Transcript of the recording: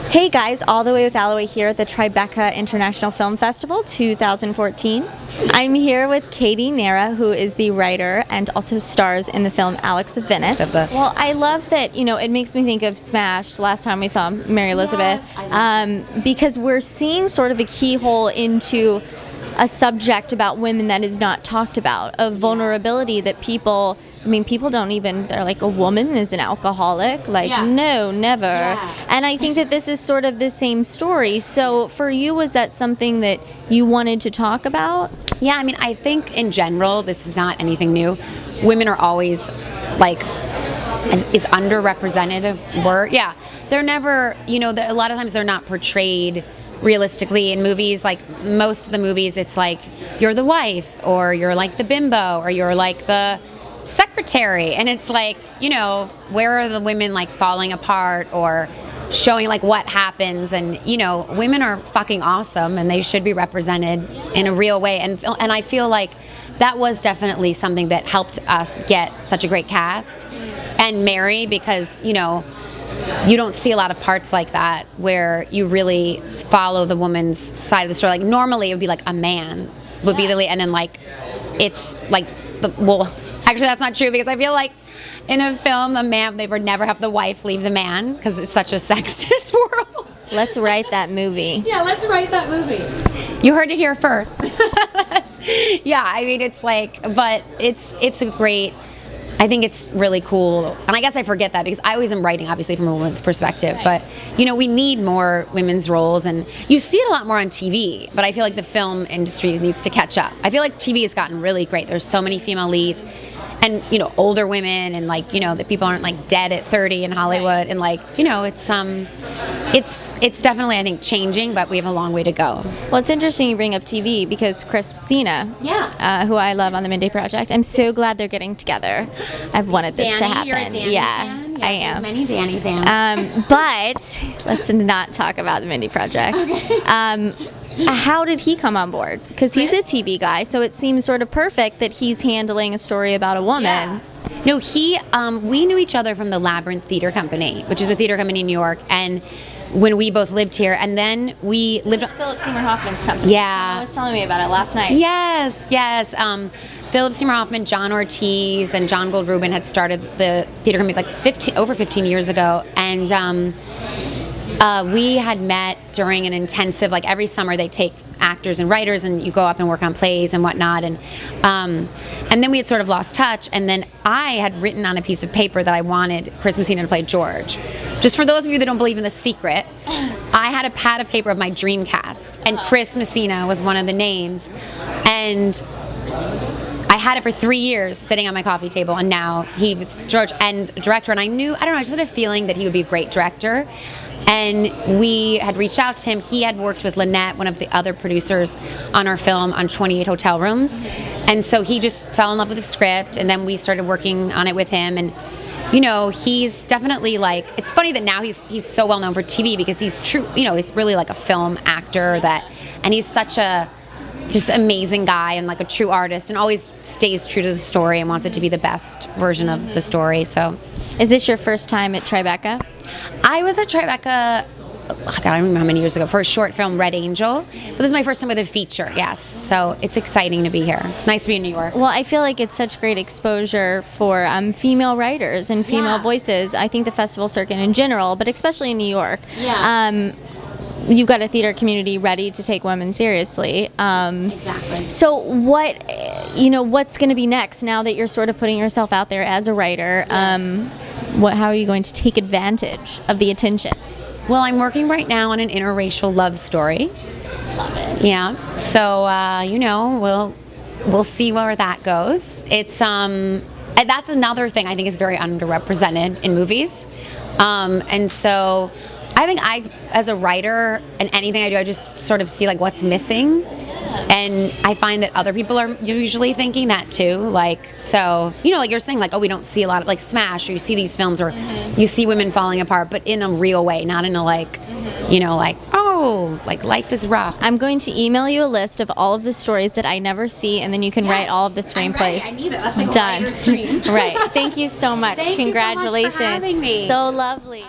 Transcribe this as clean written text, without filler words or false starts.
Hey guys, all the way with Alloway here at the Tribeca International Film Festival 2014. I'm here with Katie Nehra, who is the writer and also stars in the film Alex of Venice. Well, I love that, it makes me think of Smashed, last time we saw Mary Elizabeth, because we're seeing sort of a keyhole into a subject about women that is not talked about, of vulnerability that people don't even, they're like, a woman is an alcoholic? No, never. Yeah. And I think that this is sort of the same story. So for you, was that something that you wanted to talk about? Yeah, I think in general, this is not anything new. Women are always, is underrepresented word. Yeah, they're never, a lot of times they're not portrayed realistically in movies. Like most of the movies, it's like you're the wife, or you're like the bimbo, or you're like the secretary, and it's like, where are the women falling apart or showing what happens? And women are fucking awesome, and they should be represented in a real way. And I feel like that was definitely something that helped us get such a great cast. And Mary, because you don't see a lot of parts like that where you really follow the woman's side of the story. Normally it would be a man would be the lead, and then it's actually that's not true, because I feel like in a film, a man, they would never have the wife leave the man, because it's such a sexist world. Let's write that movie. Yeah, let's write that movie. You heard it here first. Yeah, but it's a great, I think it's really cool. And I guess I forget that because I always am writing, obviously, from a woman's perspective. Right. But, we need more women's roles. And you see it a lot more on TV. But I feel like the film industry needs to catch up. I feel like TV has gotten really great. There's so many female leads. And, older women, and that people aren't dead at 30 in Hollywood. And it's definitely, I think, changing, but we have a long way to go. Well, it's interesting you bring up TV, because Chris Messina, who I love on the Mindy Project, I'm so glad they're getting together. I've wanted this to happen. You're a Danny fan? Yes, I am. There's many Danny fans. But let's not talk about the Mindy Project. Okay. How did he come on board? Because he's a TV guy, so it seems sort of perfect that he's handling a story about a woman. Yeah. No, we knew each other from the Labyrinth Theater Company, which is a theater company in New York, and when we both lived here, and then we lived. This is Philip Seymour Hoffman's company. Yeah, someone was telling me about it last night. Yes. Philip Seymour Hoffman, John Ortiz, and John Gold-Rubin had started the theater company over 15 years ago, and we had met during an intensive, every summer they take actors and writers, and you go up and work on plays and whatnot, and then we had sort of lost touch, and then I had written on a piece of paper that I wanted Chris Messina to play George. Just for those of you that don't believe in The Secret, I had a pad of paper of my dream cast, and Chris Messina was one of the names, and I had it for 3 years sitting on my coffee table, and now he was George and director, and I just had a feeling that he would be a great director. And we had reached out to him. He had worked with Lynette, one of the other producers on our film, on 28 Hotel Rooms. And so he just fell in love with the script, and then we started working on it with him. And, he's definitely it's funny that now he's so well known for TV, because he's true, he's really a film actor and he's such a just amazing guy and a true artist, and always stays true to the story and wants it to be the best version of the story. So, is this your first time at Tribeca? I was at Tribeca, I don't remember how many years ago, for a short film, Red Angel. But this is my first time with a feature, yes. So it's exciting to be here. It's nice to be in New York. Well, I feel like it's such great exposure for female writers and female voices. I think the festival circuit in general, but especially in New York. Yeah. You've got a theater community ready to take women seriously. Exactly. So what's going to be next now that you're sort of putting yourself out there as a writer? How are you going to take advantage of the attention? Well, I'm working right now on an interracial love story. Love it. Yeah. So, we'll see where that goes. It's that's another thing I think is very underrepresented in movies. And so I think as a writer, and anything I do, I just sort of see what's missing, and I find that other people are usually thinking that too. So you're saying we don't see a lot of Smash, or you see these films, or you see women falling apart, but in a real way, not in a life is rough. I'm going to email you a list of all of the stories that I never see, and then you can write all of the screenplays. I need it. That's done. A writer's dream. Right. Thank you so much. Thank Congratulations. You so much for having me. So lovely.